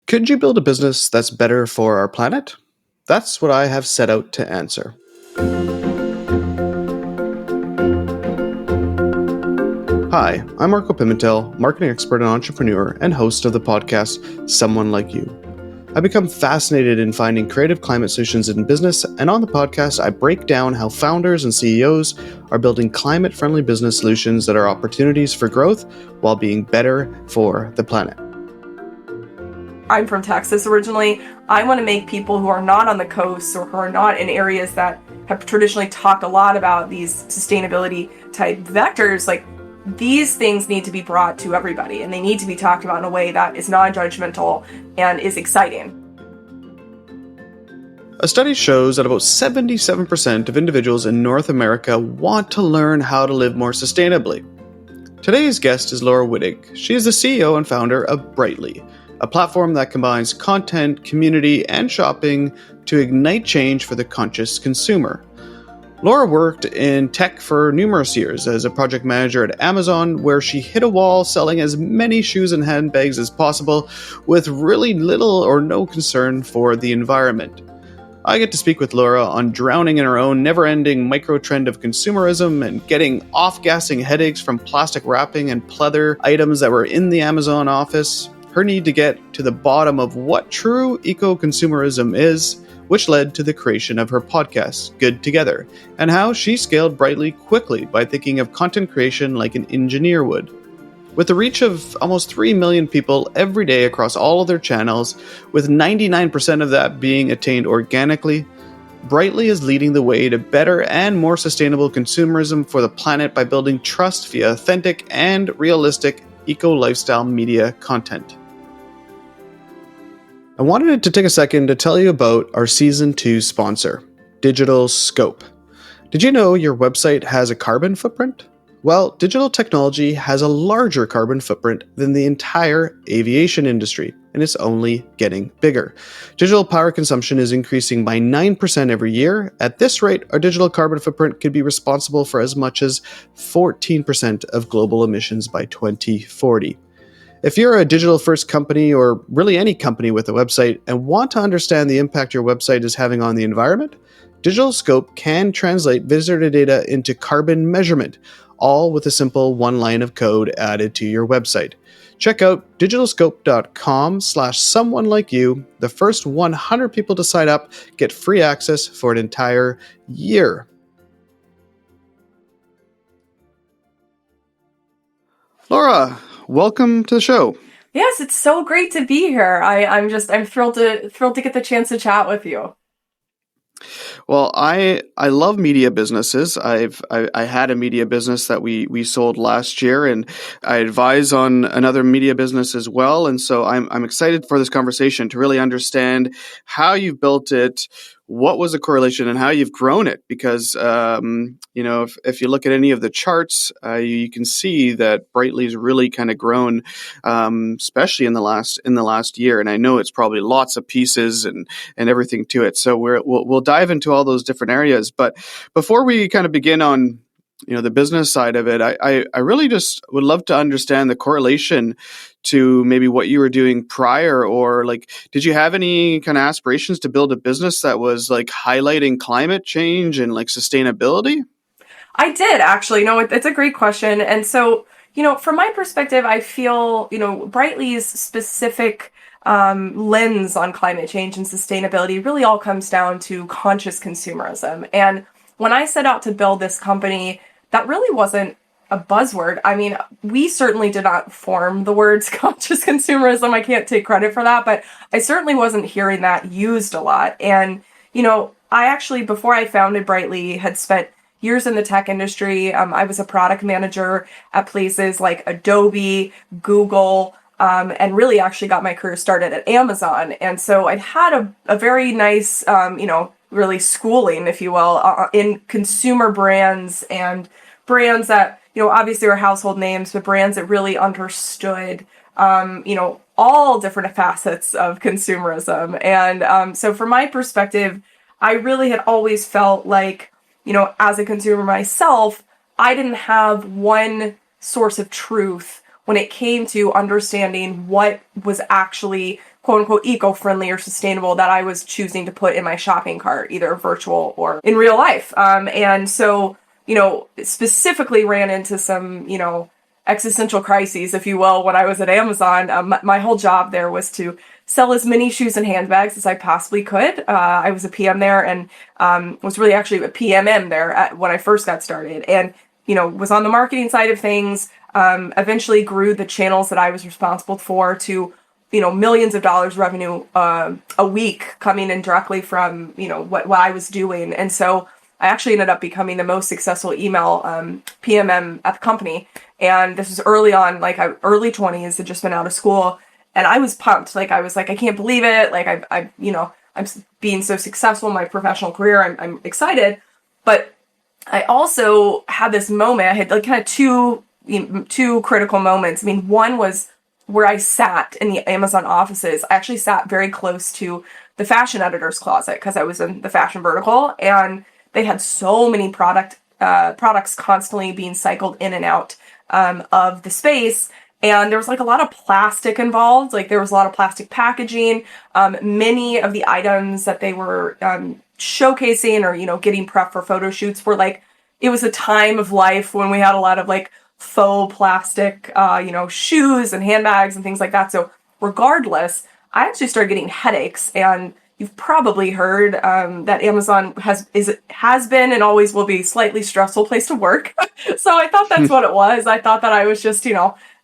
Could you build a business that's better for our planet? That's what I have set out to answer. Hi, I'm Marco Pimentel, marketing expert and entrepreneur, and host of the podcast Someone Like You. I become fascinated in finding creative climate solutions in business, and on the podcast, I break down how founders and CEOs are building climate-friendly business solutions that are opportunities for growth while being better for the planet. I'm from Texas originally. I want to make people who are not on the coast or who are not in areas that have traditionally talked a lot about these sustainability type vectors, like these things need to be brought to everybody, and they need to be talked about in a way that is non-judgmental and is exciting. A study shows that about 77% of individuals in North America want to learn how to live more sustainably. Today's guest is Laura Wittig. She is the CEO and founder of Brightly, a platform that combines content, community, and shopping to ignite change for the conscious consumer. Laura worked in tech for numerous years as a project manager at Amazon, where she hit a wall selling as many shoes and handbags as possible with really little or no concern for the environment. I get to speak with Laura on drowning in her own never-ending micro-trend of consumerism and getting off-gassing headaches from plastic wrapping and pleather items that were in the Amazon office, her need to get to the bottom of what true eco-consumerism is, which led to the creation of her podcast, Good Together, and how she scaled Brightly quickly by thinking of content creation like an engineer would. With the reach of almost 3 million people every day across all of their channels, with 99% of that being attained organically, Brightly is leading the way to better and more sustainable consumerism for the planet by building trust via authentic and realistic eco-lifestyle media content. I wanted to take a second to tell you about our Season 2 sponsor, Digital Scope. Did you know your website has a carbon footprint? Well, digital technology has a larger carbon footprint than the entire aviation industry, and it's only getting bigger. Digital power consumption is increasing by 9% every year. At this rate, our digital carbon footprint could be responsible for as much as 14% of global emissions by 2040. If you're a digital-first company or really any company with a website and want to understand the impact your website is having on the environment, Digital Scope can translate visitor data into carbon measurement, all with a simple one line of code added to your website. Check out digitalscope.com/someonelikeYou. The first 100 people to sign up get free access for an entire year. Laura, welcome to the show. Yes, it's so great to be here. I'm thrilled to get the chance to chat with you. Well, I love media businesses. I had a media business that we sold last year, and I advise on another media business as well. And so I'm excited for this conversation to really understand how you've built it, what was the correlation, and how you've grown it. Because if you look at any of the charts, you can see that Brightly's really kind of grown, especially in the last year. And I know it's probably lots of pieces and everything to it. So we'll dive into all those different areas. But before we kind of begin on the business side of it, I really just would love to understand the correlation to maybe what you were doing prior, or like, did you have any kind of aspirations to build a business that was like highlighting climate change and like sustainability? I did actually. No, it's a great question. And so, from my perspective, I feel, Brightly's specific lens on climate change and sustainability really all comes down to conscious consumerism. And when I set out to build this company, that really wasn't a buzzword. I mean, we certainly did not form the words conscious consumerism. I can't take credit for that, but I certainly wasn't hearing that used a lot. And, I actually, before I founded Brightly, had spent years in the tech industry. I was a product manager at places like Adobe, Google, and really actually got my career started at Amazon. And so I'd had a very nice, really schooling, if you will, in consumer brands and brands that, obviously were household names, but brands that really understood, all different facets of consumerism. And so from my perspective, I really had always felt like, as a consumer myself, I didn't have one source of truth when it came to understanding what was actually quote unquote eco-friendly or sustainable that I was choosing to put in my shopping cart, either virtual or in real life. And so, specifically ran into some, existential crises, if you will, when I was at Amazon. My whole job there was to sell as many shoes and handbags as I possibly could. I was a PM there and was really actually a PMM there when I first got started, and was on the marketing side of things. Eventually grew the channels that I was responsible for to millions of dollars revenue a week coming in directly from what I was doing. And so I actually ended up becoming the most successful email PMM at the company. And this was early on, like early 20s, had just been out of school. And I was pumped. Like, I was like, I can't believe it. Like, I'm being so successful in my professional career. I'm excited. But I also had this moment. I had like kind of two critical moments. I mean, one was where I sat in the Amazon offices. I actually sat very close to the fashion editor's closet because I was in the fashion vertical, and they had so many products constantly being cycled in and out of the space. And there was like a lot of plastic involved. Like there was a lot of plastic packaging. Many of the items that they were showcasing or, getting prepped for photo shoots were like, it was a time of life when we had a lot of like faux plastic, shoes and handbags and things like that. So regardless, I actually started getting headaches, and you've probably heard that Amazon has been and always will be a slightly stressful place to work. So I thought that's what it was. I thought that I was just,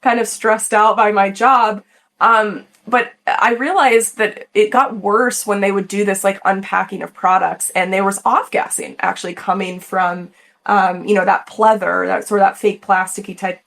kind of stressed out by my job. But I realized that it got worse when they would do this like unpacking of products, and there was off-gassing actually coming from, that pleather, that sort of that fake plasticky type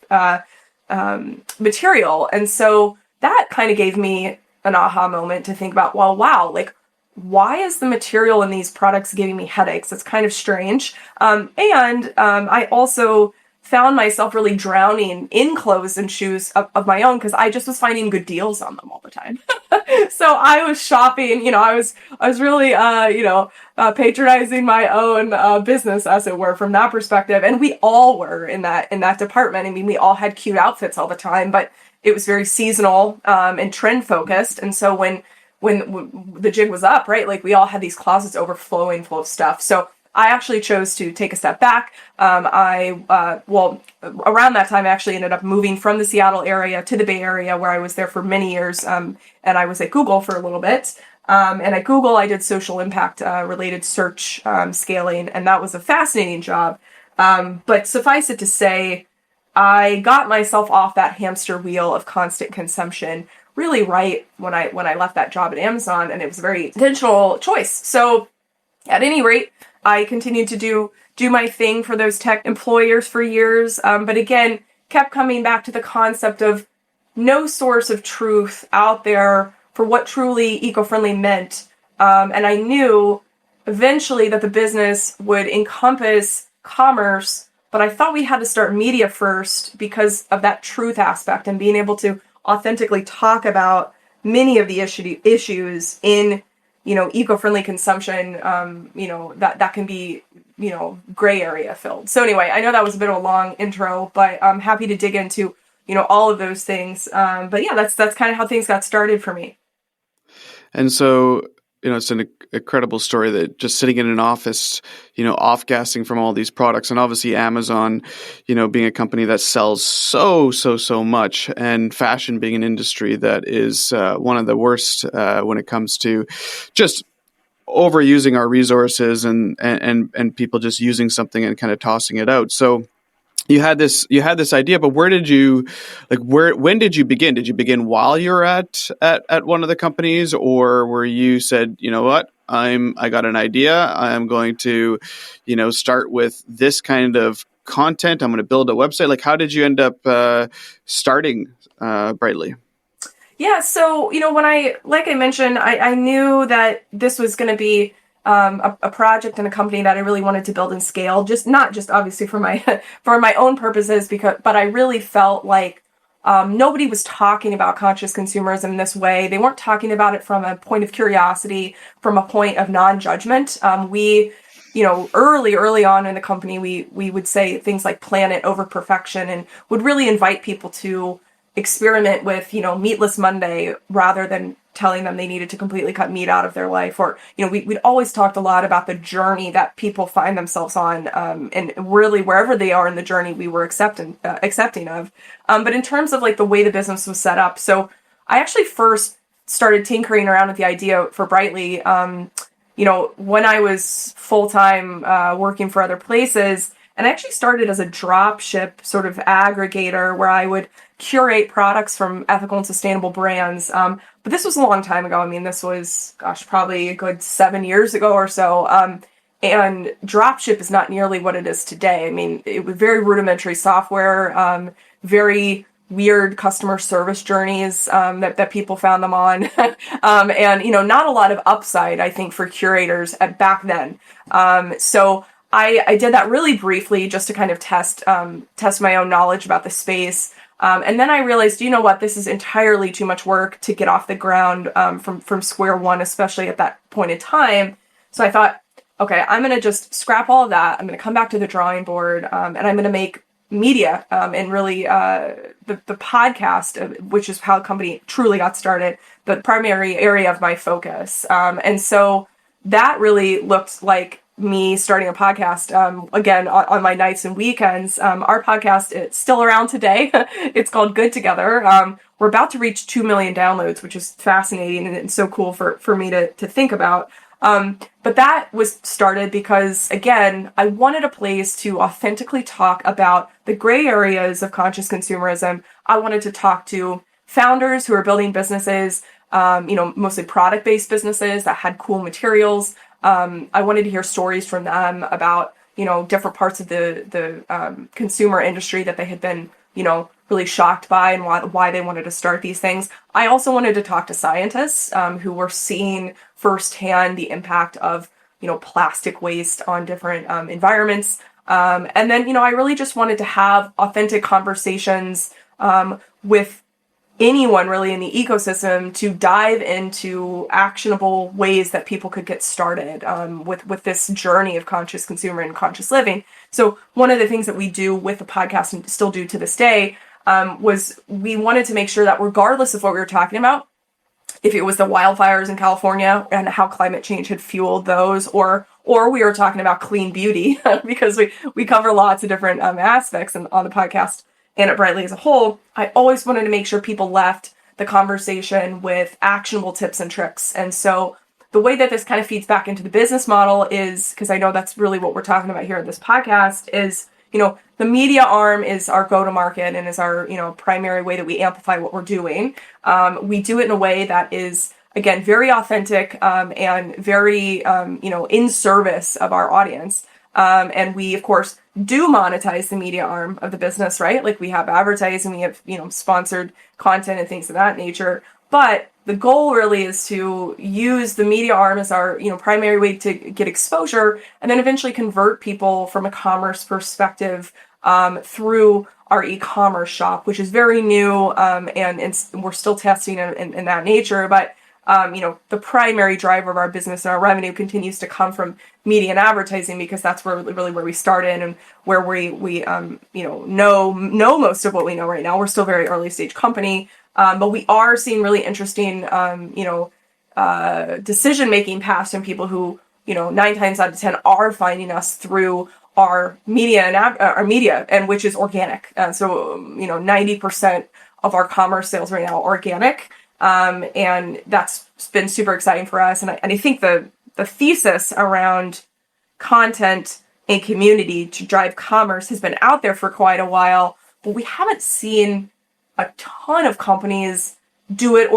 material. And so that kind of gave me an aha moment to think about, well, wow, like, why is the material in these products giving me headaches? It's kind of strange. I also found myself really drowning in clothes and shoes of my own because I just was finding good deals on them all the time. So I was shopping, I was really, patronizing my own business, as it were, from that perspective. And we all were in that department. I mean, we all had cute outfits all the time, but it was very seasonal and trend focused. And so when the jig was up, right, like we all had these closets overflowing full of stuff. So I actually chose to take a step back. Around that time, I actually ended up moving from the Seattle area to the Bay Area, where I was there for many years. And I was at Google for a little bit. And at Google, I did social impact related search scaling, and that was a fascinating job. But suffice it to say, I got myself off that hamster wheel of constant consumption really right when I left that job at Amazon, and it was a very intentional choice. So at any rate, I continued to do my thing for those tech employers for years, but again, kept coming back to the concept of no source of truth out there for what truly eco-friendly meant. And I knew eventually that the business would encompass commerce, but I thought we had to start media first because of that truth aspect and being able to authentically talk about many of the issues in eco-friendly consumption, that can be, gray area filled. So anyway, I know that was a bit of a long intro, but I'm happy to dig into, all of those things. But yeah, that's kind of how things got started for me. And so, it's an incredible story that just sitting in an office, off-gassing from all these products, and obviously Amazon, being a company that sells so much, and fashion being an industry that is one of the worst when it comes to just overusing our resources and people just using something and kind of tossing it out. So you had this idea, but when did you begin? Did you begin while you're at one of the companies, or were you said, you know what, I got an idea. I'm going to, start with this kind of content. I'm going to build a website. Like, how did you end up starting Brightly? Yeah. So, like I mentioned, I knew that this was going to be a project and a company that I really wanted to build and scale, not just obviously for my own purposes, but I really felt like nobody was talking about conscious consumerism in this way. They weren't talking about it from a point of curiosity, from a point of non-judgment. We, early on in the company, we would say things like planet over perfection, and would really invite people to experiment with, Meatless Monday rather than telling them they needed to completely cut meat out of their life, or we'd always talked a lot about the journey that people find themselves on, and really wherever they are in the journey, we were accepting of. But in terms of like the way the business was set up, so I actually first started tinkering around with the idea for Brightly, when I was full-time working for other places. And I actually started as a drop ship sort of aggregator where I would curate products from ethical and sustainable brands. But this was a long time ago. I mean, this was, probably a good 7 years ago or so. And dropship is not nearly what it is today. I mean, it was very rudimentary software, very weird customer service journeys that people found them on. And, not a lot of upside, I think, for curators back then. So I did that really briefly just to kind of test my own knowledge about the space. And then I realized, this is entirely too much work to get off the ground from square one, especially at that point in time. So I thought, okay, I'm going to just scrap all of that. I'm going to come back to the drawing board, and I'm going to make media, and really the podcast, which is how the company truly got started, the primary area of my focus. And so that really looked like me starting a podcast, again, on my nights and weekends. Our podcast is still around today. It's called Good Together. We're about to reach 2 million downloads, which is fascinating and so cool for me to think about. But that was started because, again, I wanted a place to authentically talk about the gray areas of conscious consumerism. I wanted to talk to founders who are building businesses, mostly product-based businesses that had cool materials. I wanted to hear stories from them about, different parts of the consumer industry that they had been, really shocked by and why they wanted to start these things. I also wanted to talk to scientists who were seeing firsthand the impact of, plastic waste on different environments. And then, I really just wanted to have authentic conversations with anyone really in the ecosystem to dive into actionable ways that people could get started with this journey of conscious consumer and conscious living. So one of the things that we do with the podcast and still do to this day was we wanted to make sure that regardless of what we were talking about, if it was the wildfires in California and how climate change had fueled those, or we were talking about clean beauty, because we cover lots of different aspects on the podcast and at Brightly as a whole, I always wanted to make sure people left the conversation with actionable tips and tricks. And so the way that this kind of feeds back into the business model is, because I know that's really what we're talking about here in this podcast, is, the media arm is our go-to-market and is our, primary way that we amplify what we're doing. We do it in a way that is, again, very authentic and very, in service of our audience. And we, of course, do monetize the media arm of the business, right? Like we have advertising, we have, sponsored content and things of that nature. But the goal really is to use the media arm as our, primary way to get exposure and then eventually convert people from a commerce perspective through our e-commerce shop, which is very new and we're still testing in that nature. But the primary driver of our business and our revenue continues to come from media and advertising, because that's where we started and where we know most of what we know right now. We're still a very early stage company, but we are seeing really interesting, decision making paths from people who, 9 times out of 10 are finding us through our media and which is organic. So 90% of our commerce sales right now are organic. And that's been super exciting for us. And I think the thesis around content and community to drive commerce has been out there for quite a while, but we haven't seen a ton of companies do it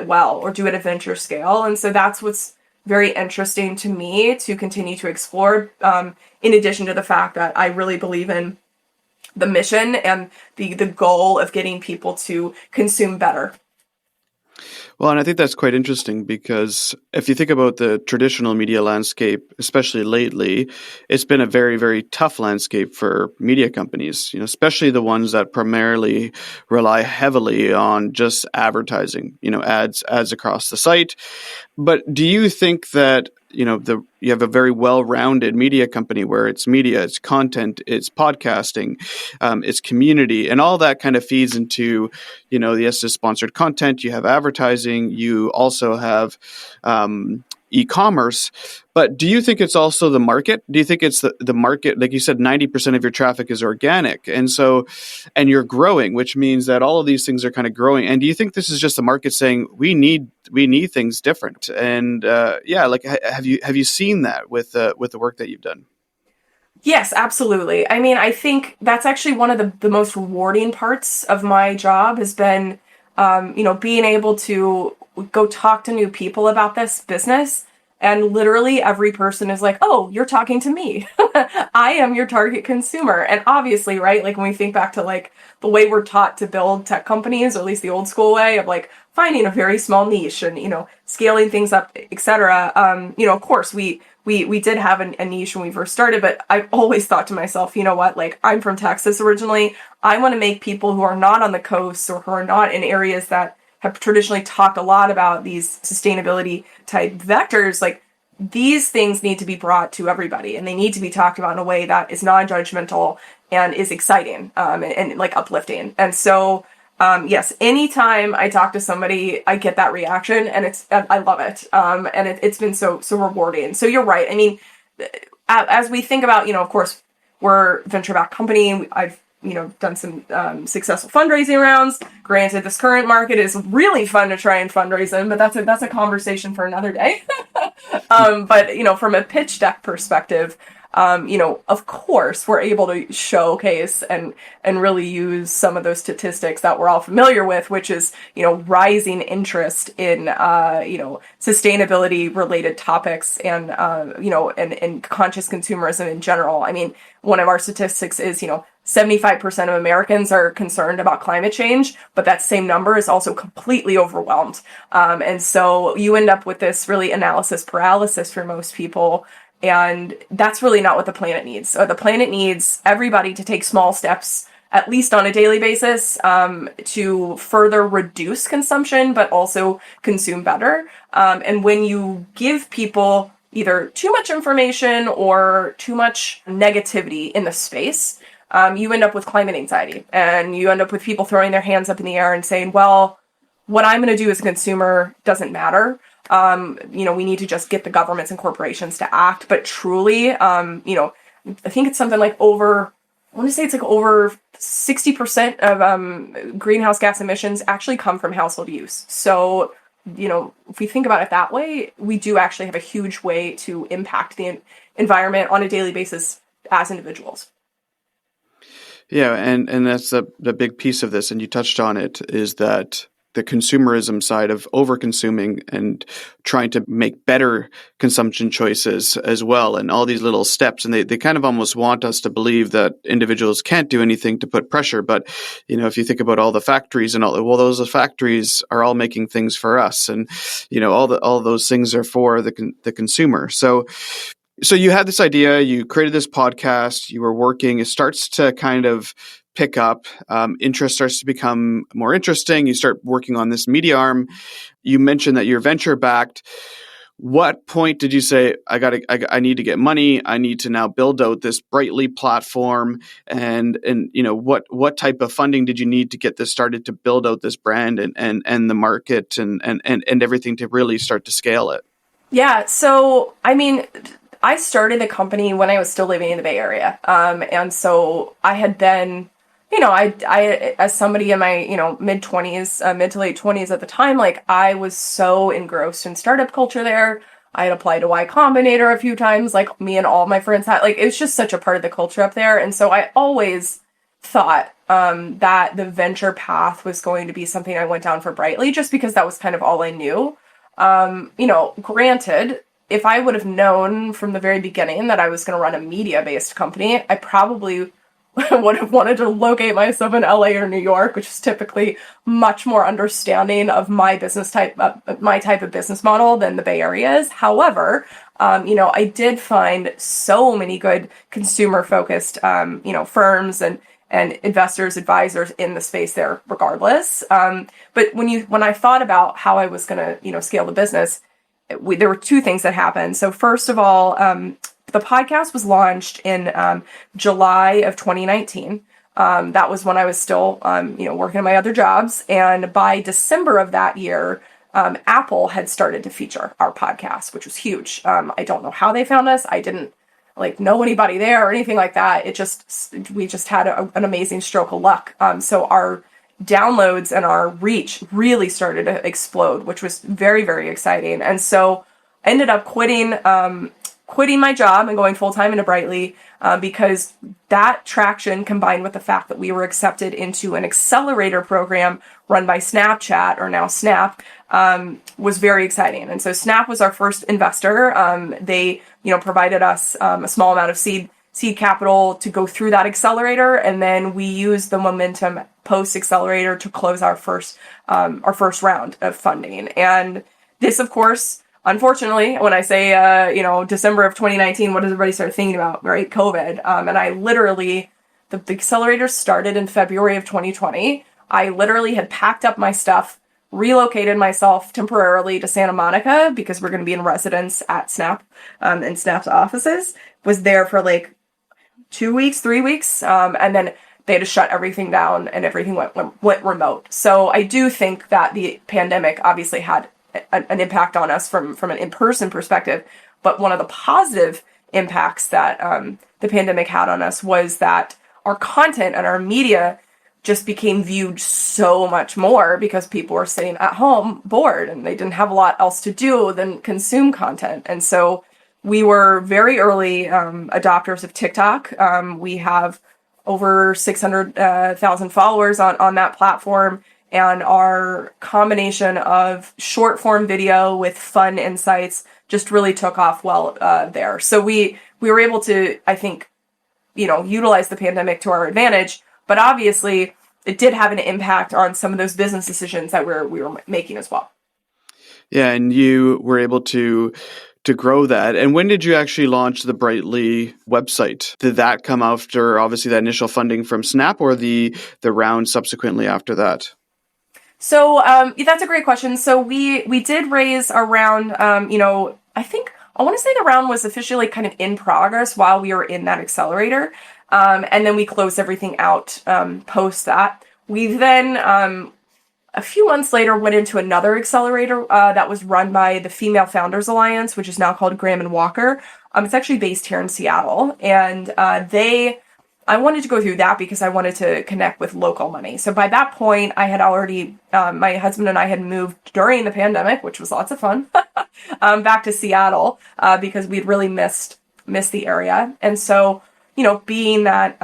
well or do it at venture scale. And so that's what's very interesting to me to continue to explore, in addition to the fact that I really believe in the mission and the goal of getting people to consume better. Well, and I think that's quite interesting because if you think about the traditional media landscape, especially lately, it's been a very, very tough landscape for media companies, especially the ones that primarily rely heavily on just advertising, ads across the site. But do you think that, the you have a very well-rounded media company where it's media, it's content, it's podcasting, it's community, and all that kind of feeds into, yes, the sponsored content. You have advertising. You also have e-commerce. But do you think it's also the market? Do you think it's the market? Like you said, 90% of your traffic is organic. And you're growing, which means that all of these things are kind of growing. And do you think this is just the market saying we need things different? And have you seen that with the work that you've done? Yes, absolutely. I mean, I think that's actually one of the most rewarding parts of my job has been, being able to go talk to new people about this business. And literally every person is like, oh, you're talking to me. I am your target consumer. And obviously, right, like when we think back to like the way we're taught to build tech companies, or at least the old school way of like finding a very small niche and, scaling things up, etc. Of course, we did have a niche when we first started, but I've always thought to myself, you know what, like I'm from Texas originally. I want to make people who are not on the coast or who are not in areas that have traditionally talked a lot about these sustainability type vectors, like these things need to be brought to everybody, and they need to be talked about in a way that is non-judgmental and is exciting and like uplifting. And so, yes, anytime I talk to somebody, I get that reaction, and I love it. And it's been so rewarding. So you're right. I mean, as we think about, of course, we're a venture-backed company. I've done some successful fundraising rounds. Granted, this current market is really fun to try and fundraise in, but that's a conversation for another day. But from a pitch deck perspective, of course, we're able to showcase and really use some of those statistics that we're all familiar with, which is, rising interest in, sustainability related topics and, and conscious consumerism in general. I mean, one of our statistics is, 75% of Americans are concerned about climate change, but that same number is also completely overwhelmed. And so you end up with this really analysis paralysis for most people. And that's really not what the planet needs. So the planet needs everybody to take small steps, at least on a daily basis, to further reduce consumption, but also consume better. And when you give people either too much information or too much negativity in the space, you end up with climate anxiety, and you end up with people throwing their hands up in the air and saying, well, what I'm going to do as a consumer doesn't matter. We need to just get the governments and corporations to act. But truly, I think it's something like over 60% of greenhouse gas emissions actually come from household use. So, if we think about it that way, we do actually have a huge way to impact the environment on a daily basis as individuals. Yeah, and that's the big piece of this, and you touched on it, is that the consumerism side of over-consuming and trying to make better consumption choices as well, and all these little steps. And they kind of almost want us to believe that individuals can't do anything to put pressure. But, if you think about all the factories and those factories are all making things for us. And, all those things are for the consumer. So you had this idea, you created this podcast, you were working, it starts to kind of pick up, interest starts to become more interesting. You start working on this media arm. You mentioned that you're venture backed. What point did you say, I need to get money, I need to now build out this Brightly platform, and what type of funding did you need to get this started to build out this brand and the market and everything to really start to scale it? Yeah, so I mean, I started the company when I was still living in the Bay Area. And so I had been, I as somebody in my, mid to late 20s at the time, like I was so engrossed in startup culture there. I had applied to Y Combinator a few times, like me and all my friends had, like, it was just such a part of the culture up there. And so I always thought that the venture path was going to be something I went down for Brightly, just because that was kind of all I knew. Granted, if I would have known from the very beginning that I was going to run a media-based company, I probably would have wanted to locate myself in LA or New York, which is typically much more understanding of my business type, my type of business model than the Bay Area is. However, I did find so many good consumer-focused, firms and investors, advisors in the space there regardless. But when I thought about how I was going to, scale the business, there were two things that happened. So first of all, the podcast was launched in July of 2019. That was when I was still, working at my other jobs. And by December of that year, Apple had started to feature our podcast, which was huge. I don't know how they found us. I didn't know anybody there or anything like that. We just had an amazing stroke of luck. So our downloads and our reach really started to explode, which was very, very exciting. And so I ended up quitting my job and going full-time into Brightly because that traction combined with the fact that we were accepted into an accelerator program run by Snapchat, or now Snap, was very exciting. And so Snap was our first investor. They, provided us a small amount of seed capital to go through that accelerator, and then we used the momentum post accelerator to close our first round of funding. And this, of course, unfortunately, when I say December of 2019, what does everybody start thinking about? Right, COVID. And I literally, the accelerator started in February of 2020. I literally had packed up my stuff, relocated myself temporarily to Santa Monica because we're going to be in residence at Snap and Snap's offices. Was there for 2 weeks, 3 weeks, and then they had to shut everything down and everything went remote. So I do think that the pandemic obviously had an impact on us from an in-person perspective, but one of the positive impacts that the pandemic had on us was that our content and our media just became viewed so much more because people were sitting at home bored and they didn't have a lot else to do than consume content. And so we were very early adopters of TikTok. We have over 600,000 followers on that platform, and our combination of short form video with fun insights just really took off well there. So we were able to, I think, utilize the pandemic to our advantage, but obviously it did have an impact on some of those business decisions that we were making as well. Yeah, and you were able to grow that. And when did you actually launch the Brightly website? Did that come after, obviously, that initial funding from Snap, or the round subsequently after that? So that's a great question. So we did raise around, I think, I want to say the round was officially kind of in progress while we were in that accelerator. And then we closed everything out post that. We then, a few months later, went into another accelerator that was run by the Female Founders Alliance, which is now called Graham and Walker. It's actually based here in Seattle. And I wanted to go through that because I wanted to connect with local money. So by that point, I had already, my husband and I had moved during the pandemic, which was lots of fun, back to Seattle because we'd really missed the area. And so, being that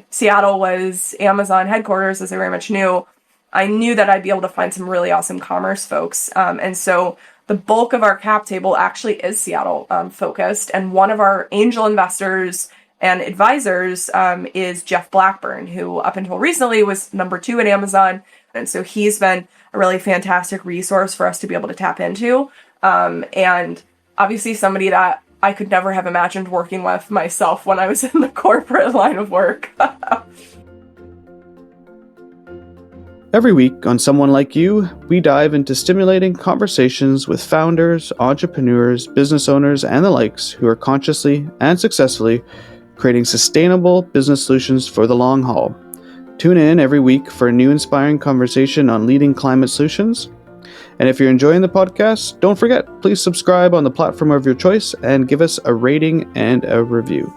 Seattle was Amazon headquarters, as I very much knew, I knew that I'd be able to find some really awesome commerce folks. And so the bulk of our cap table actually is Seattle focused. And one of our angel investors and advisors is Jeff Blackburn, who up until recently was number 2 at Amazon. And so he's been a really fantastic resource for us to be able to tap into. And obviously somebody that I could never have imagined working with myself when I was in the corporate line of work. Every week on Someone Like You, we dive into stimulating conversations with founders, entrepreneurs, business owners, and the likes who are consciously and successfully creating sustainable business solutions for the long haul. Tune in every week for a new inspiring conversation on leading climate solutions. And if you're enjoying the podcast, don't forget, please subscribe on the platform of your choice and give us a rating and a review.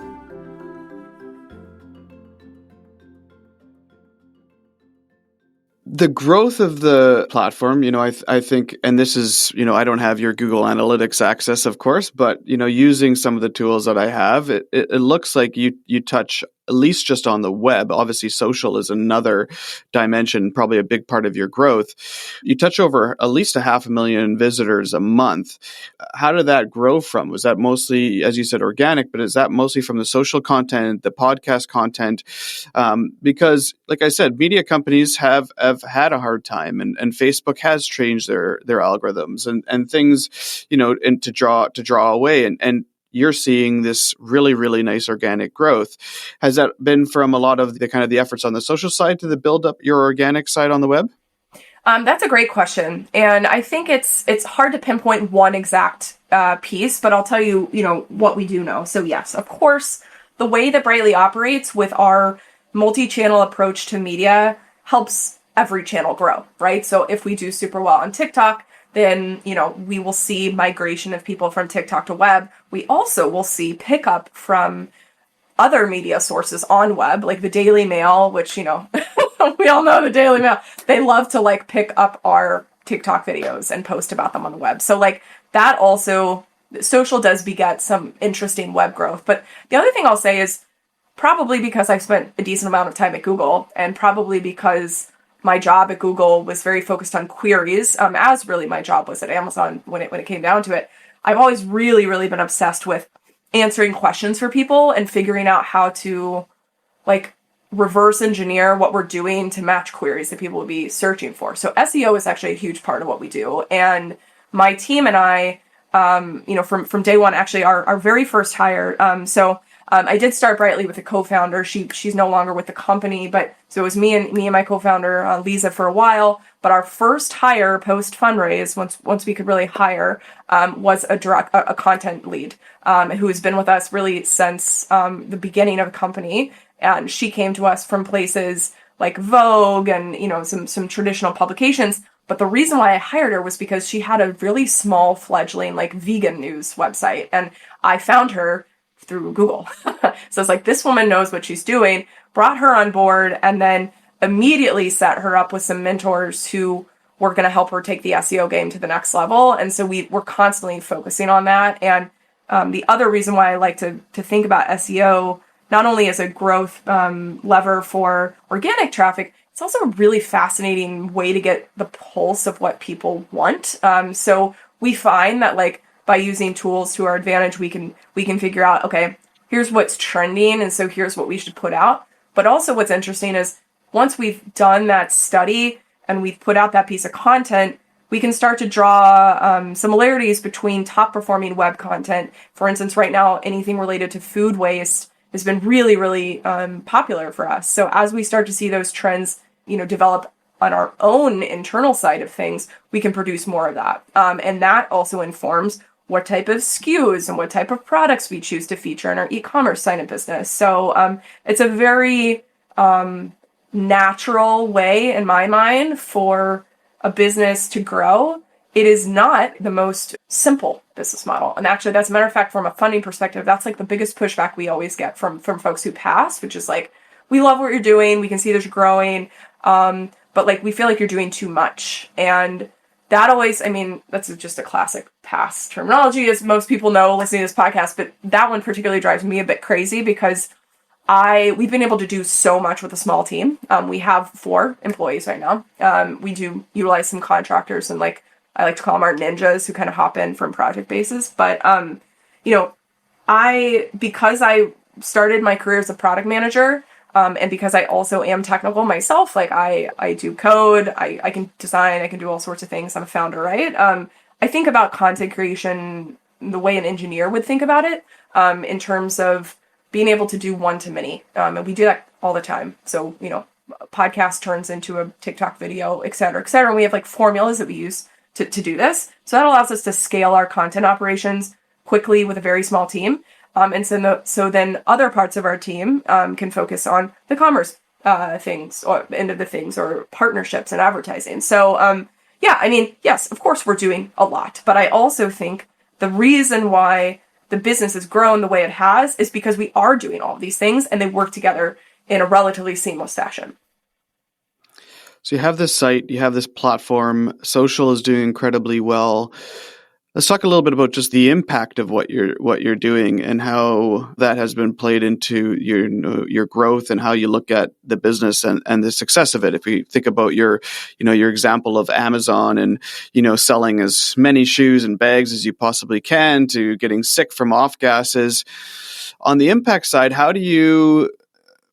The growth of the platform, I think, and this is, I don't have your Google Analytics access, of course, but, using some of the tools that I have, it looks like you touch at least just on the web. Obviously, social is another dimension, probably a big part of your growth. You touch over at least 500,000 visitors a month. How did that grow from? Was that mostly, as you said, organic, but is that mostly from the social content, the podcast content? Because, like I said, media companies have had a hard time, and Facebook has changed their algorithms and things, and to draw away. And you're seeing this really, really nice organic growth. Has that been from a lot of the kind of the efforts on the social side to build up your organic side on the web? That's a great question, and I think it's hard to pinpoint one exact piece, but I'll tell you, what we do know. So yes, of course, the way that Brightly operates with our multi-channel approach to media helps every channel grow, right? So if we do super well on TikTok, then we will see migration of people from TikTok to web. We also will see pickup from other media sources on web, like the Daily Mail, which, we all know the Daily Mail. They love to like pick up our TikTok videos and post about them on the web. So like that also, social does beget some interesting web growth. But the other thing I'll say is probably because I've spent a decent amount of time at Google, and probably because my job at Google was very focused on queries, as really my job was at Amazon when it came down to it. I've always really, really been obsessed with answering questions for people and figuring out how to like reverse engineer what we're doing to match queries that people will be searching for. So SEO is actually a huge part of what we do. And my team and I, from day one, actually our very first hire. I did start Brightly with a co-founder. She's no longer with the company, but so it was me and my co-founder Lisa for a while. But our first hire post fundraise, once we could really hire, was a content lead who has been with us really since the beginning of the company. And she came to us from places like Vogue and some traditional publications. But the reason why I hired her was because she had a really small fledgling like vegan news website, and I found her through Google. So it's like, this woman knows what she's doing, brought her on board, and then immediately set her up with some mentors who were going to help her take the SEO game to the next level. And so we're constantly focusing on that. And the other reason why I like to think about SEO, not only as a growth lever for organic traffic, it's also a really fascinating way to get the pulse of what people want. So we find that like by using tools to our advantage, we can figure out, okay, here's what's trending, and so here's what we should put out. But also what's interesting is once we've done that study and we've put out that piece of content, we can start to draw similarities between top performing web content. For instance, right now, anything related to food waste has been really, really popular for us. So as we start to see those trends, develop on our own internal side of things, we can produce more of that. And that also informs what type of SKUs and what type of products we choose to feature in our e-commerce side of business. So it's a very natural way, in my mind, for a business to grow. It is not the most simple business model. And actually, that's a matter of fact, from a funding perspective, that's like the biggest pushback we always get from folks who pass, which is like, we love what you're doing. We can see that you're growing. But like, we feel like you're doing too much. And that always, that's just a classic pass terminology, as most people know listening to this podcast, but that one particularly drives me a bit crazy because we've been able to do so much with a small team. We have 4 employees right now. We do utilize some contractors, and like, I like to call them our ninjas who kind of hop in from project basis. But, because I started my career as a product manager, and because I also am technical myself, like I do code, I can design, I can do all sorts of things. I'm a founder, right? I think about content creation the way an engineer would think about it, in terms of being able to do one-to-many. And we do that all the time. So, a podcast turns into a TikTok video, et cetera, et cetera. And we have like formulas that we use to do this. So that allows us to scale our content operations quickly with a very small team. And so then other parts of our team can focus on the commerce things, or end of the things, or partnerships and advertising. So yes, of course we're doing a lot, but I also think the reason why the business has grown the way it has is because we are doing all of these things and they work together in a relatively seamless fashion. So you have this site, you have this platform, social is doing incredibly well. Let's talk a little bit about just the impact of what you're doing and how that has been played into your growth and how you look at the business and the success of it. If you think about your example of Amazon and, selling as many shoes and bags as you possibly can, to getting sick from off gases. On the impact side, how do you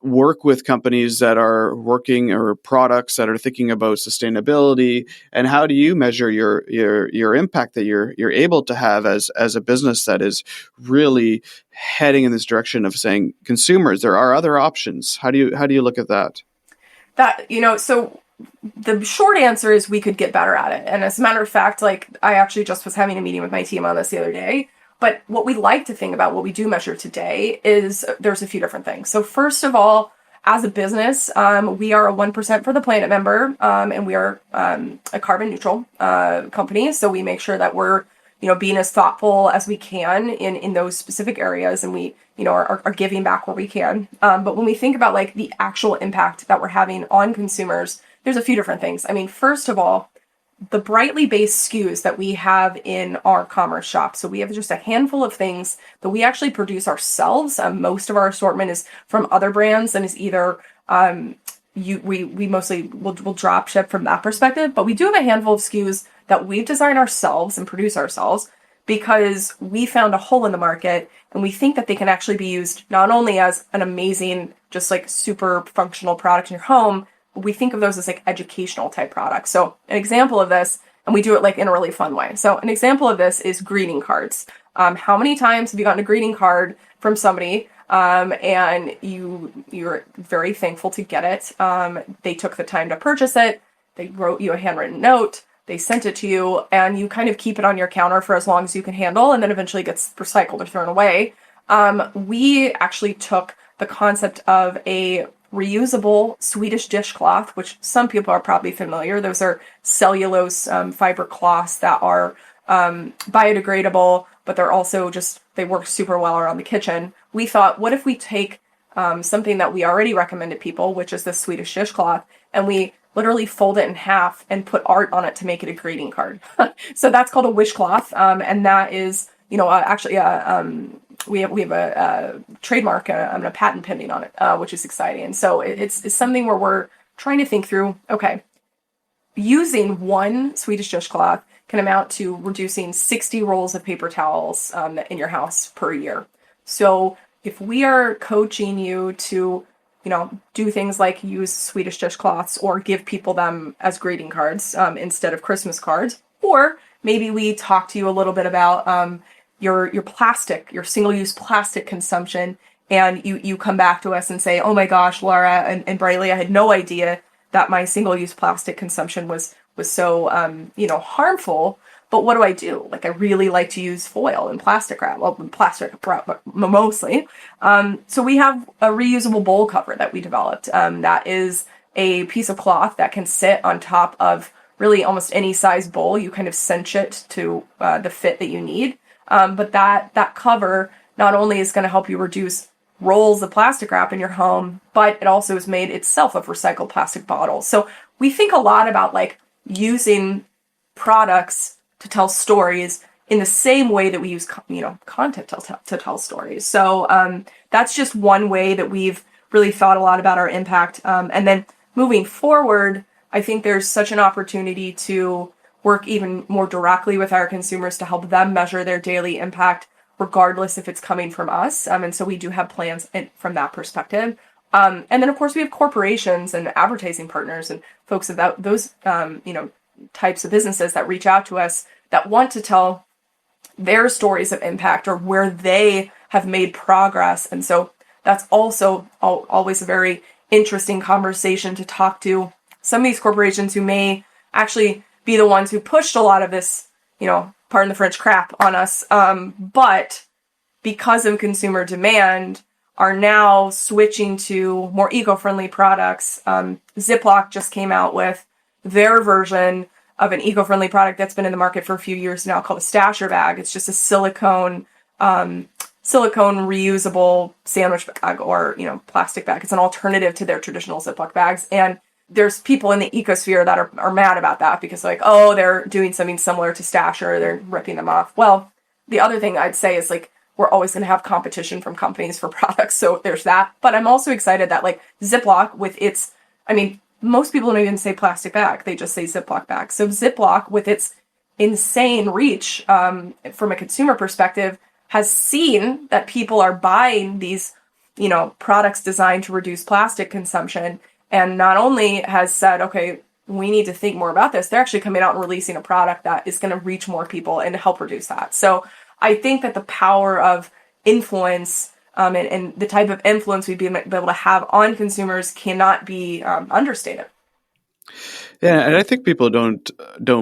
work with companies that are working, or products that are thinking about sustainability, and how do you measure your impact that you're able to have as a business that is really heading in this direction of saying, consumers, there are other options? How do you look at that? So the short answer is we could get better at it. And as a matter of fact, like I actually just was having a meeting with my team on this the other day. But what we like to think about, what we do measure today, is there's a few different things. So first of all, as a business, we are a 1% for the Planet member, and we are a carbon neutral company. So we make sure that we're being as thoughtful as we can in those specific areas, and we are giving back where we can. But when we think about like the actual impact that we're having on consumers, there's a few different things. I mean, first of all, the Brightly based SKUs that we have in our commerce shop. So we have just a handful of things that we actually produce ourselves. Most of our assortment is from other brands and is either we mostly will drop ship from that perspective, but we do have a handful of SKUs that we've designed ourselves and produce ourselves because we found a hole in the market, and we think that they can actually be used not only as an amazing, just like super functional product in your home, but we think of those as like educational type products. So an example of this, and we do it like in a really fun way. So an example of this is greeting cards. How many times have you gotten a greeting card from somebody and you're very thankful to get it? They took the time to purchase it. They wrote you a handwritten note. They sent it to you, and you kind of keep it on your counter for as long as you can handle, and then eventually gets recycled or thrown away. We actually took the concept of a reusable Swedish dishcloth, which some people are probably familiar. Those are cellulose fiber cloths that are biodegradable, but they're also they work super well around the kitchen. We thought, what if we take something that we already recommended people, which is the Swedish dishcloth, and we literally fold it in half and put art on it to make it a greeting card. So that's called a wishcloth, and that is, actually, we have a trademark and a patent pending on it, which is exciting. And so it's something where we're trying to think through, okay, using one Swedish dishcloth can amount to reducing 60 rolls of paper towels in your house per year. So if we are coaching you to do things like use Swedish dishcloths or give people them as greeting cards instead of Christmas cards. Or maybe we talk to you a little bit about your single-use plastic consumption, and you come back to us and say, oh my gosh, Laura and Brightly, I had no idea that my single-use plastic consumption was so harmful. But what do I do? Like, I really like to use foil and plastic wrap. Well, plastic wrap mostly. So we have a reusable bowl cover that we developed. That is a piece of cloth that can sit on top of really almost any size bowl. You kind of cinch it to the fit that you need. But that cover not only is going to help you reduce rolls of plastic wrap in your home, but it also is made itself of recycled plastic bottles. So we think a lot about like using products to tell stories in the same way that we use, content to tell stories. So that's just one way that we've really thought a lot about our impact. And then moving forward, I think there's such an opportunity to work even more directly with our consumers to help them measure their daily impact, regardless if it's coming from us. And so we do have plans from that perspective. And then, of course, we have corporations and advertising partners and folks about those, types of businesses that reach out to us that want to tell their stories of impact or where they have made progress. And so that's also always a very interesting conversation to talk to some of these corporations who may actually be the ones who pushed a lot of this, pardon the French, crap on us. But because of consumer demand, are now switching to more eco-friendly products. Ziploc just came out with their version of an eco-friendly product that's been in the market for a few years now called a Stasher bag. It's just a silicone reusable sandwich bag or, plastic bag. It's an alternative to their traditional Ziploc bags. And there's people in the ecosphere that are mad about that because they're doing something similar to Stasher. They're ripping them off. Well, the other thing I'd say is we're always going to have competition from companies for products. So there's that. But I'm also excited that Ziploc with its, most people don't even say plastic bag. They just say Ziploc bag. So Ziploc with its insane reach from a consumer perspective has seen that people are buying these, products designed to reduce plastic consumption. And not only has said, okay, we need to think more about this, they're actually coming out and releasing a product that is going to reach more people and help reduce that. So I think that the power of influence and the type of influence we'd be able to have on consumers cannot be understated. Yeah, and I think people don't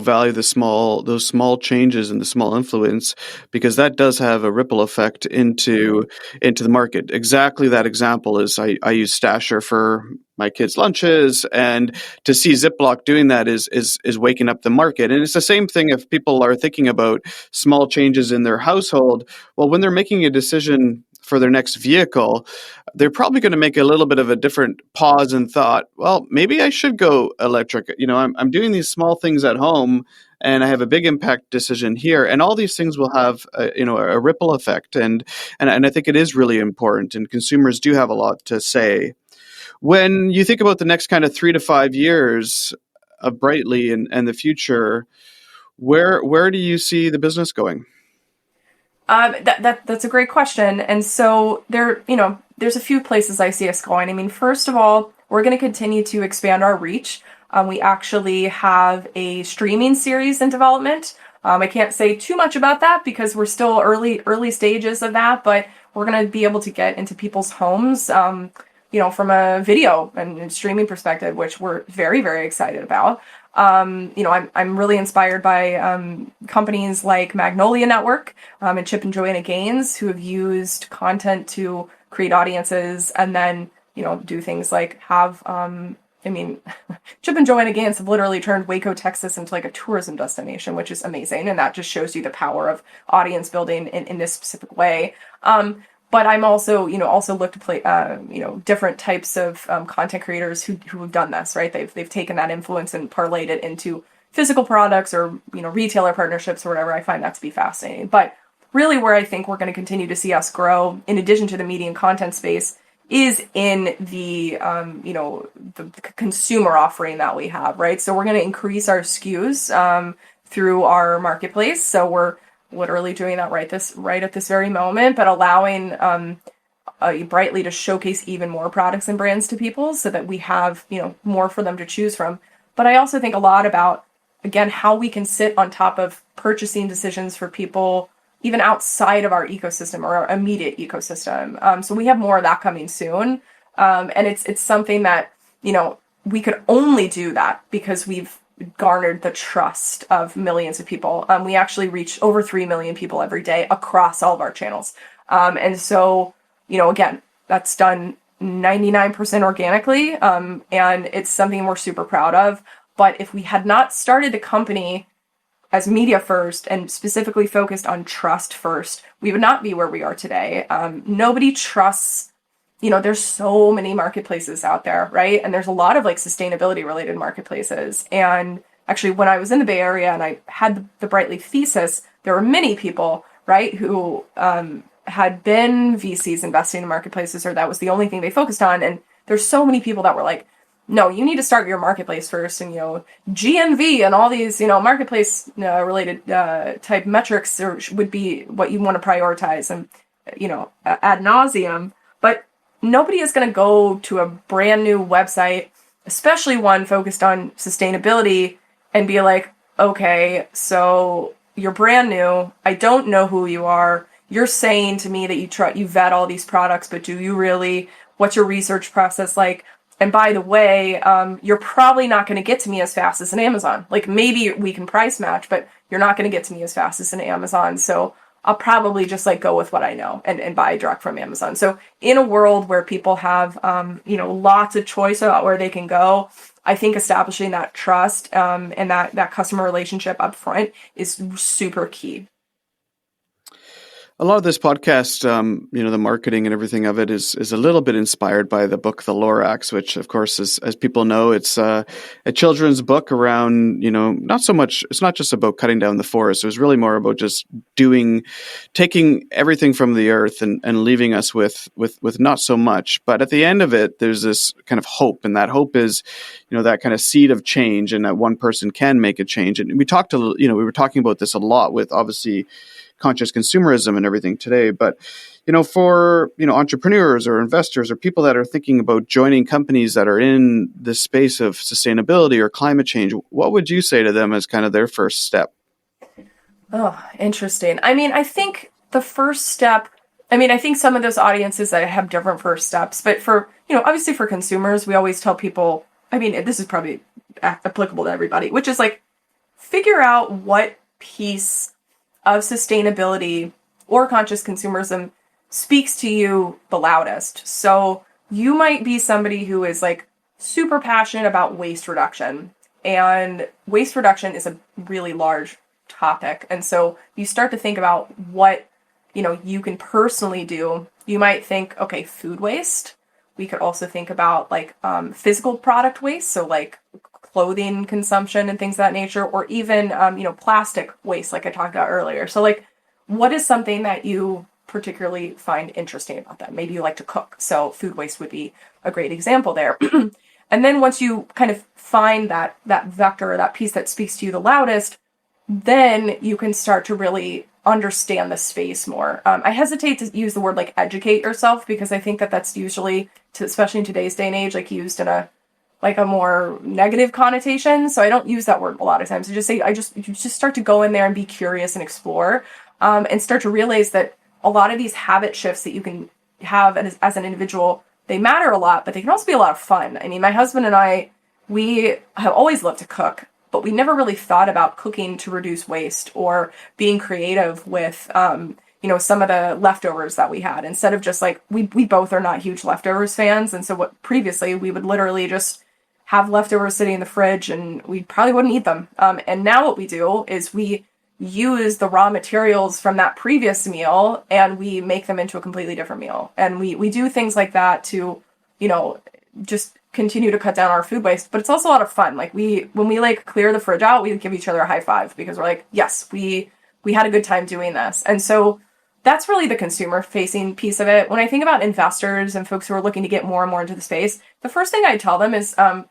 value those small changes and the small influence, because that does have a ripple effect into the market. Exactly, that example is I use Stasher for my kids' lunches, and to see Ziploc doing that is waking up the market. And it's the same thing if people are thinking about small changes in their household. Well, when they're making a decision for their next vehicle, they're probably going to make a little bit of a different pause and thought, well, maybe I should go electric. I'm doing these small things at home, and I have a big impact decision here. And all these things will have a ripple effect. And I think it is really important. And consumers do have a lot to say. When you think about the next kind of 3 to 5 years of Brightly and the future, where do you see the business going? That's a great question. And so there's a few places I see us going. I mean, first of all, we're going to continue to expand our reach. We actually have a streaming series in development. I can't say too much about that because we're still early stages of that, but we're going to be able to get into people's homes, from a video and streaming perspective, which we're very, very excited about. I'm really inspired by companies like Magnolia Network and Chip and Joanna Gaines, who have used content to create audiences and then do things like have. Chip and Joanna Gaines have literally turned Waco, Texas into like a tourism destination, which is amazing, and that just shows you the power of audience building in this specific way. But I'm also look to play, different types of content creators who have done this, right? They've taken that influence and parlayed it into physical products or, retailer partnerships or whatever. I find that to be fascinating. But really where I think we're going to continue to see us grow, in addition to the media and content space, is in the consumer offering that we have, right? So we're going to increase our SKUs through our marketplace. So we're literally doing that right at this very moment, but allowing Brightly to showcase even more products and brands to people so that we have more for them to choose from. But I also think a lot about, again, how we can sit on top of purchasing decisions for people even outside of our ecosystem or our immediate ecosystem. So we have more of that coming soon, and it's something that we could only do that because we've garnered the trust of millions of people. We actually reach over 3 million people every day across all of our channels. And so, again, that's done 99% organically. And it's something we're super proud of. But if we had not started the company as media first and specifically focused on trust first, we would not be where we are today. Nobody trusts, there's so many marketplaces out there, right? And there's a lot of like sustainability related marketplaces. And actually, when I was in the Bay Area and I had the Brightly thesis, there were many people, right, who had been VCs investing in marketplaces, or that was the only thing they focused on. And there's so many people that were like, no, you need to start your marketplace first, and GMV and all these marketplace related type metrics would be what you want to prioritize, and ad nauseum. But nobody is going to go to a brand new website, especially one focused on sustainability, and be like, okay, so you're brand new, I don't know who you are, you're saying to me that you vet all these products, but do you really? What's your research process like? And by the way, you're probably not going to get to me as fast as an Amazon. Like, maybe we can price match, but you're not going to get to me as fast as an Amazon. So I'll probably just go with what I know and buy direct from Amazon. So in a world where people have, lots of choice about where they can go, I think establishing that trust and that customer relationship up front is super key. A lot of this podcast, the marketing and everything of it is a little bit inspired by the book The Lorax, which, of course, is, as people know, it's a children's book around, not so much, it's not just about cutting down the forest. It was really more about just taking everything from the earth and leaving us with not so much. But at the end of it, there's this kind of hope, and that hope is, that kind of seed of change, and that one person can make a change. And we were talking about this a lot with, obviously, conscious consumerism and everything today. But, for, entrepreneurs or investors or people that are thinking about joining companies that are in the space of sustainability or climate change, what would you say to them as kind of their first step? Oh, interesting. I think the first step, I think some of those audiences that have different first steps, but for, obviously for consumers, we always tell people, this is probably applicable to everybody, which is like figure out what piece of sustainability or conscious consumerism speaks to you the loudest. So you might be somebody who is like super passionate about waste reduction, and waste reduction is a really large topic. And so you start to think about what, you can personally do. You might think, okay, food waste. We could also think about like physical product waste, so like clothing consumption and things of that nature, or even plastic waste, like I talked about earlier. So like, what is something that you particularly find interesting about that? Maybe you like to cook, so food waste would be a great example there. And then once you kind of find that vector or that piece that speaks to you the loudest, then you can start to really understand the space more. I hesitate to use the word like educate yourself, because I think that that's usually, especially in today's day and age, like used in a more negative connotation. So I don't use that word a lot of times. I just say, you just start to go in there and be curious and explore, and start to realize that a lot of these habit shifts that you can have as an individual, they matter a lot, but they can also be a lot of fun. I mean, my husband and I, we have always loved to cook, but we never really thought about cooking to reduce waste or being creative with, some of the leftovers that we had, instead of just like, we both are not huge leftovers fans. And so what previously we would literally just have leftovers sitting in the fridge and we probably wouldn't eat them. And now what we do is we use the raw materials from that previous meal and we make them into a completely different meal. And we do things like that to, just continue to cut down our food waste. But it's also a lot of fun. Like when we like clear the fridge out, we give each other a high five, because we're like, yes, we had a good time doing this. And so that's really the consumer facing piece of it. When I think about investors and folks who are looking to get more and more into the space, the first thing I tell them is, from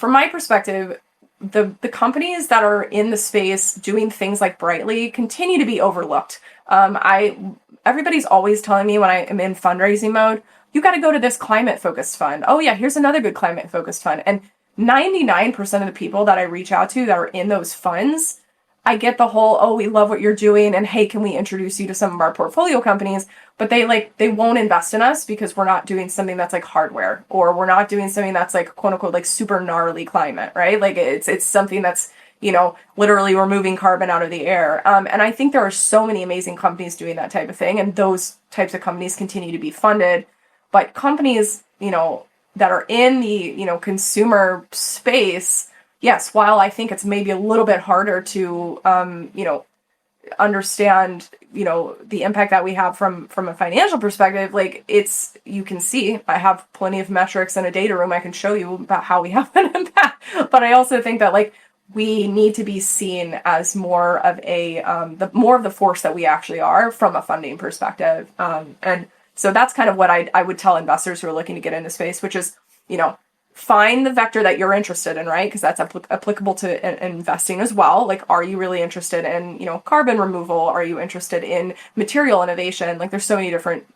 my perspective, the companies that are in the space doing things like Brightly continue to be overlooked. Everybody's always telling me when I am in fundraising mode, you got to go to this climate focused fund. Oh yeah, here's another good climate focused fund. And 99% of the people that I reach out to that are in those funds, I get the whole, oh, we love what you're doing, and hey, can we introduce you to some of our portfolio companies? But they won't invest in us because we're not doing something that's like hardware, or we're not doing something that's like quote unquote like super gnarly climate, right? Like it's something that's, literally removing carbon out of the air. And I think there are so many amazing companies doing that type of thing, and those types of companies continue to be funded. But companies, that are in the, consumer space, yes, while I think it's maybe a little bit harder to, understand, the impact that we have from a financial perspective, like you can see, I have plenty of metrics in a data room I can show you about how we have an impact. But I also think that like we need to be seen as more of more of the force that we actually are from a funding perspective. And so that's kind of what I would tell investors who are looking to get into space, which is, find the vector that you're interested in, right? Because that's applicable to investing as well. Like, are you really interested in, carbon removal? Are you interested in material innovation? Like, there's so many different,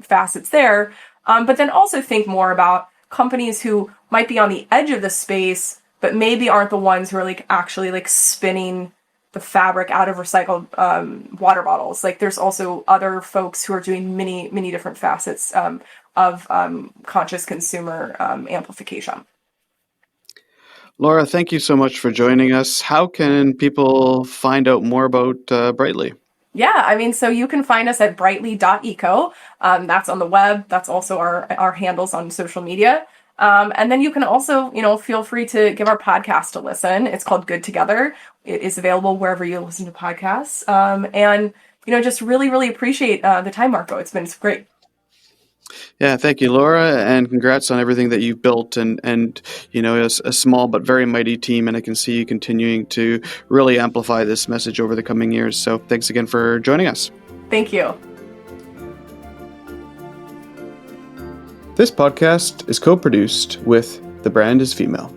facets there. But then also think more about companies who might be on the edge of the space, but maybe aren't the ones who are like actually like spinning the fabric out of recycled water bottles. Like, there's also other folks who are doing many, many different facets of conscious consumer amplification. Laura, thank you so much for joining us. How can people find out more about Brightly? Yeah, I mean, so you can find us at brightly.eco. That's on the web. That's also our handles on social media. And then you can also, feel free to give our podcast a listen. It's called Good Together. It is available wherever you listen to podcasts. And, just really, really appreciate the time, Marco. It's great. Yeah, thank you, Laura, and congrats on everything that you've built and a small but very mighty team, and I can see you continuing to really amplify this message over the coming years. So thanks again for joining us. Thank you. This podcast is co-produced with The Brand is Female.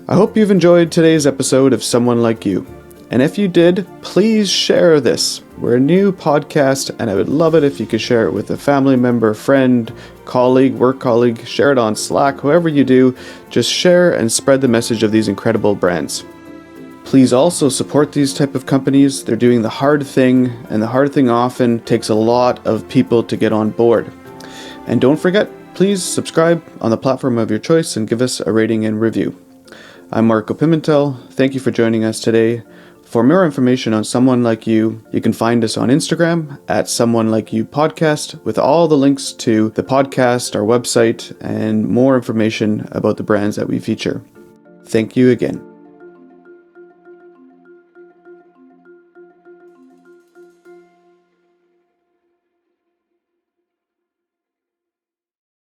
I hope you've enjoyed today's episode of Someone Like You. And if you did, please share this. We're a new podcast, and I would love it if you could share it with a family member, friend, colleague, work colleague. Share it on Slack, whoever you do. Just share and spread the message of these incredible brands. Please also support these type of companies. They're doing the hard thing, and the hard thing often takes a lot of people to get on board. And don't forget, please subscribe on the platform of your choice and give us a rating and review. I'm Marco Pimentel. Thank you for joining us today. For more information on Someone Like You, you can find us on Instagram at Someone Like You Podcast, with all the links to the podcast, our website, and more information about the brands that we feature. Thank you again.